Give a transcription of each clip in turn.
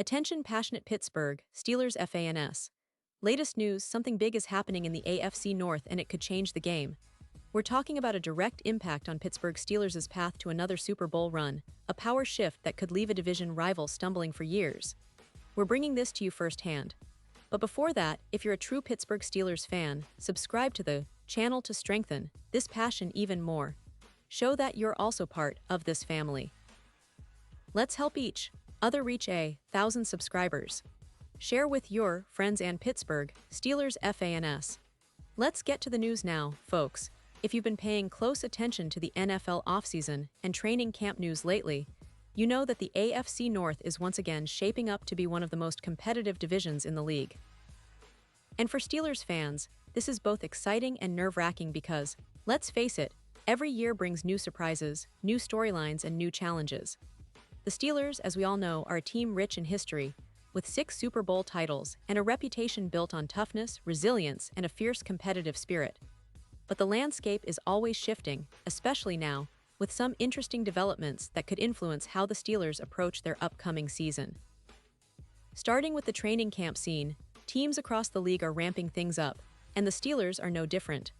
Attention passionate Pittsburgh Steelers fans. Latest news, something big is happening in the AFC North and it could change the game. We're talking about a direct impact on Pittsburgh Steelers' path to another Super Bowl run, a power shift that could leave a division rival stumbling for years. We're bringing this to you firsthand. But before that, if you're a true Pittsburgh Steelers fan, subscribe to the channel to strengthen this passion even more. Show that you're also part of this family. Let's help each other reach 1,000 subscribers. Share with your friends and Pittsburgh Steelers fans. Let's get to the news now, folks. If you've been paying close attention to the NFL offseason and training camp news lately, you know that the AFC North is once again shaping up to be one of the most competitive divisions in the league. And for Steelers fans, this is both exciting and nerve-wracking because, let's face it, every year brings new surprises, new storylines, and new challenges. The Steelers, as we all know, are a team rich in history, with 6 Super Bowl titles and a reputation built on toughness, resilience, and a fierce competitive spirit. But the landscape is always shifting, especially now, with some interesting developments that could influence how the Steelers approach their upcoming season. Starting with the training camp scene, teams across the league are ramping things up, and the Steelers are no different.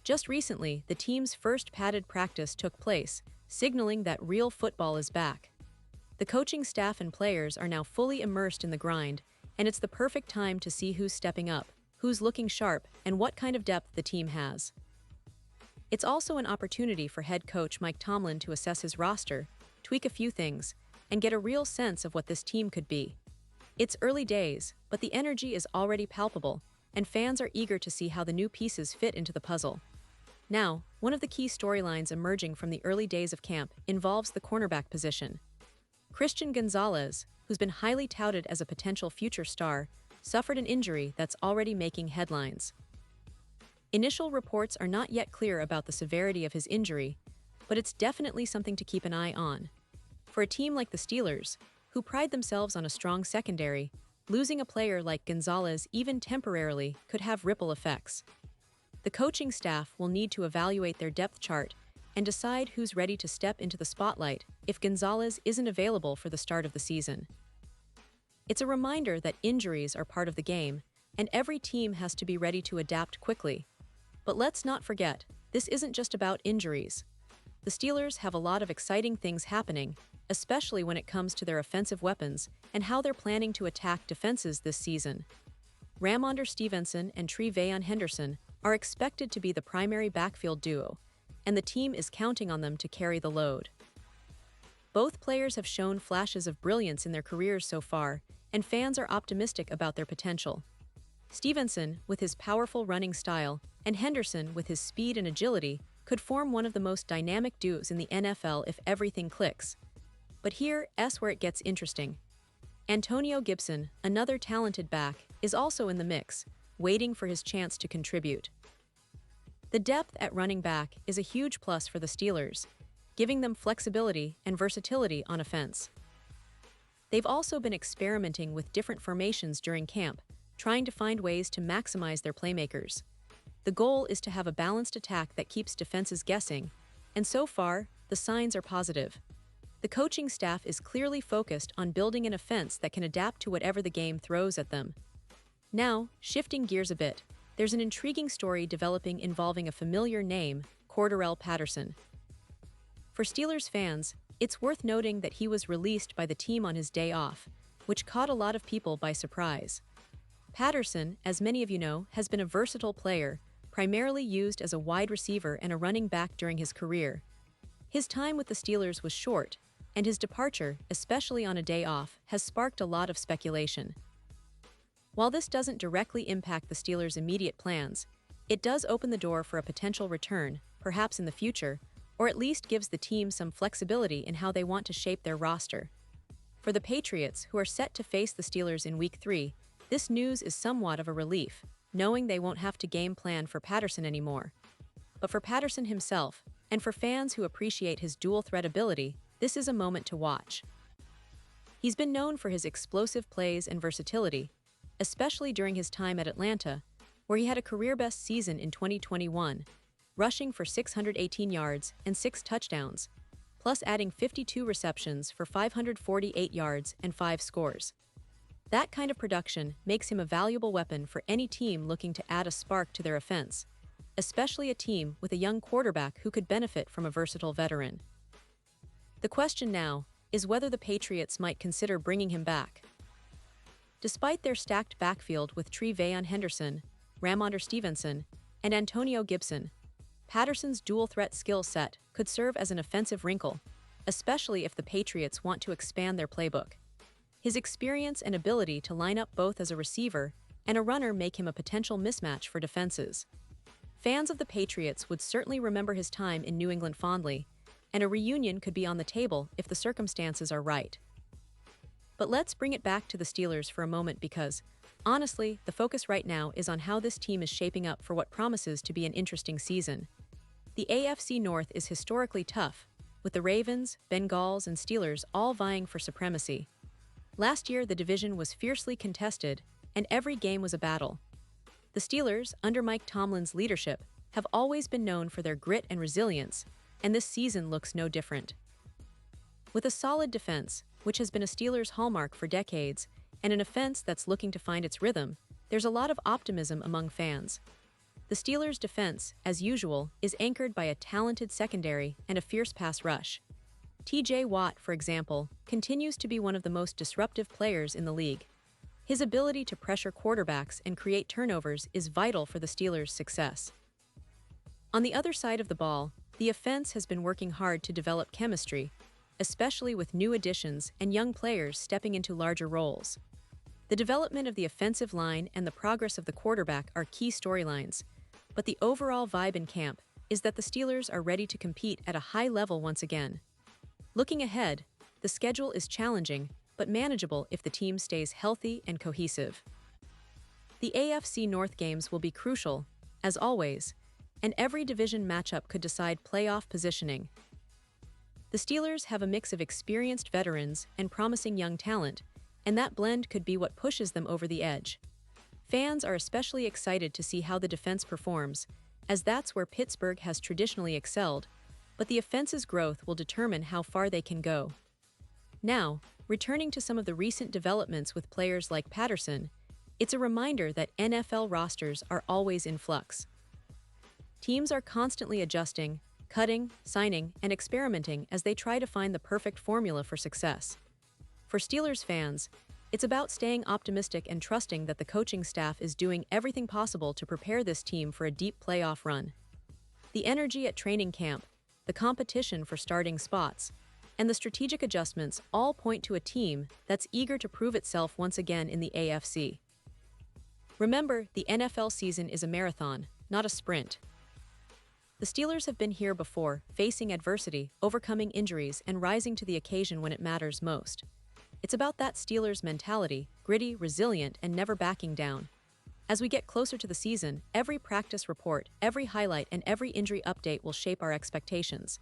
Just recently, the team's first padded practice took place, signaling that real football is back. The coaching staff and players are now fully immersed in the grind, and it's the perfect time to see who's stepping up, who's looking sharp, and what kind of depth the team has. It's also an opportunity for head coach Mike Tomlin to assess his roster, tweak a few things, and get a real sense of what this team could be. It's early days, but the energy is already palpable, and fans are eager to see how the new pieces fit into the puzzle. Now, one of the key storylines emerging from the early days of camp involves the cornerback position. Christian Gonzalez, who's been highly touted as a potential future star, suffered an injury that's already making headlines. Initial reports are not yet clear about the severity of his injury, but it's definitely something to keep an eye on. For a team like the Steelers, who pride themselves on a strong secondary, losing a player like Gonzalez even temporarily could have ripple effects. The coaching staff will need to evaluate their depth chart and decide who's ready to step into the spotlight if Gonzalez isn't available for the start of the season. It's a reminder that injuries are part of the game, and every team has to be ready to adapt quickly. But let's not forget, this isn't just about injuries. The Steelers have a lot of exciting things happening, especially when it comes to their offensive weapons and how they're planning to attack defenses this season. Ramondre Stevenson and Tre'Veyon Henderson are expected to be the primary backfield duo, and the team is counting on them to carry the load. Both players have shown flashes of brilliance in their careers so far, and fans are optimistic about their potential. Stevenson, with his powerful running style, and Henderson, with his speed and agility, could form one of the most dynamic duos in the NFL if everything clicks. But here's where it gets interesting. Antonio Gibson, another talented back, is also in the mix, waiting for his chance to contribute. The depth at running back is a huge plus for the Steelers, giving them flexibility and versatility on offense. They've also been experimenting with different formations during camp, trying to find ways to maximize their playmakers. The goal is to have a balanced attack that keeps defenses guessing, and so far, the signs are positive. The coaching staff is clearly focused on building an offense that can adapt to whatever the game throws at them. Now, shifting gears a bit, there's an intriguing story developing involving a familiar name, Cordrea Patterson. For Steelers fans, it's worth noting that he was released by the team on his day off, which caught a lot of people by surprise. Patterson, as many of you know, has been a versatile player, primarily used as a wide receiver and a running back during his career. His time with the Steelers was short, and his departure, especially on a day off, has sparked a lot of speculation. While this doesn't directly impact the Steelers' immediate plans, it does open the door for a potential return, perhaps in the future, or at least gives the team some flexibility in how they want to shape their roster. For the Patriots, who are set to face the Steelers in Week 3, this news is somewhat of a relief, knowing they won't have to game plan for Patterson anymore. But for Patterson himself, and for fans who appreciate his dual-threat ability, this is a moment to watch. He's been known for his explosive plays and versatility, especially during his time at Atlanta, where he had a career-best season in 2021, rushing for 618 yards and 6 touchdowns, plus adding 52 receptions for 548 yards and 5 scores. That kind of production makes him a valuable weapon for any team looking to add a spark to their offense, especially a team with a young quarterback who could benefit from a versatile veteran. The question now is whether the Patriots might consider bringing him back. Despite their stacked backfield with Tre'Veyon Henderson, Ramondre Stevenson, and Antonio Gibson, Patterson's dual-threat skill set could serve as an offensive wrinkle, especially if the Patriots want to expand their playbook. His experience and ability to line up both as a receiver and a runner make him a potential mismatch for defenses. Fans of the Patriots would certainly remember his time in New England fondly, and a reunion could be on the table if the circumstances are right. But let's bring it back to the Steelers for a moment because, honestly, the focus right now is on how this team is shaping up for what promises to be an interesting season. The AFC North is historically tough, with the Ravens, Bengals, and Steelers all vying for supremacy. Last year, the division was fiercely contested, and every game was a battle. The Steelers, under Mike Tomlin's leadership, have always been known for their grit and resilience, and this season looks no different. With a solid defense, which has been a Steelers' hallmark for decades, and an offense that's looking to find its rhythm, there's a lot of optimism among fans. The Steelers' defense, as usual, is anchored by a talented secondary and a fierce pass rush. T.J. Watt, for example, continues to be one of the most disruptive players in the league. His ability to pressure quarterbacks and create turnovers is vital for the Steelers' success. On the other side of the ball, the offense has been working hard to develop chemistry, especially with new additions and young players stepping into larger roles. The development of the offensive line and the progress of the quarterback are key storylines, but the overall vibe in camp is that the Steelers are ready to compete at a high level once again. Looking ahead, the schedule is challenging, but manageable if the team stays healthy and cohesive. The AFC North games will be crucial, as always, and every division matchup could decide playoff positioning. The Steelers have a mix of experienced veterans and promising young talent, and that blend could be what pushes them over the edge. Fans are especially excited to see how the defense performs, as that's where Pittsburgh has traditionally excelled, but the offense's growth will determine how far they can go. Now, returning to some of the recent developments with players like Patterson, it's a reminder that NFL rosters are always in flux. Teams are constantly adjusting, cutting, signing, and experimenting as they try to find the perfect formula for success. For Steelers fans, it's about staying optimistic and trusting that the coaching staff is doing everything possible to prepare this team for a deep playoff run. The energy at training camp, the competition for starting spots, and the strategic adjustments all point to a team that's eager to prove itself once again in the AFC. Remember, the NFL season is a marathon, not a sprint. The Steelers have been here before, facing adversity, overcoming injuries, and rising to the occasion when it matters most. It's about that Steelers mentality, gritty, resilient, and never backing down. As we get closer to the season, every practice report, every highlight, and every injury update will shape our expectations.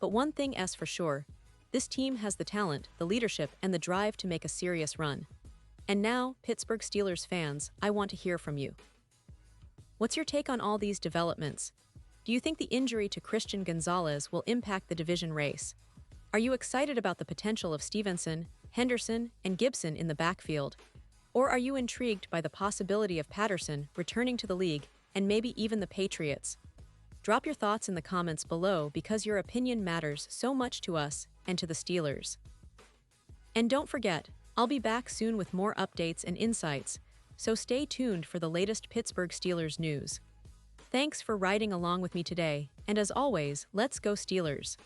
But one thing is for sure, this team has the talent, the leadership, and the drive to make a serious run. And now, Pittsburgh Steelers fans, I want to hear from you. What's your take on all these developments? Do you think the injury to Christian Gonzalez will impact the division race? Are you excited about the potential of Stevenson, Henderson, and Gibson in the backfield? Or are you intrigued by the possibility of Patterson returning to the league and maybe even the Patriots? Drop your thoughts in the comments below because your opinion matters so much to us and to the Steelers. And don't forget, I'll be back soon with more updates and insights, so stay tuned for the latest Pittsburgh Steelers news. Thanks for riding along with me today, and as always, let's go Steelers!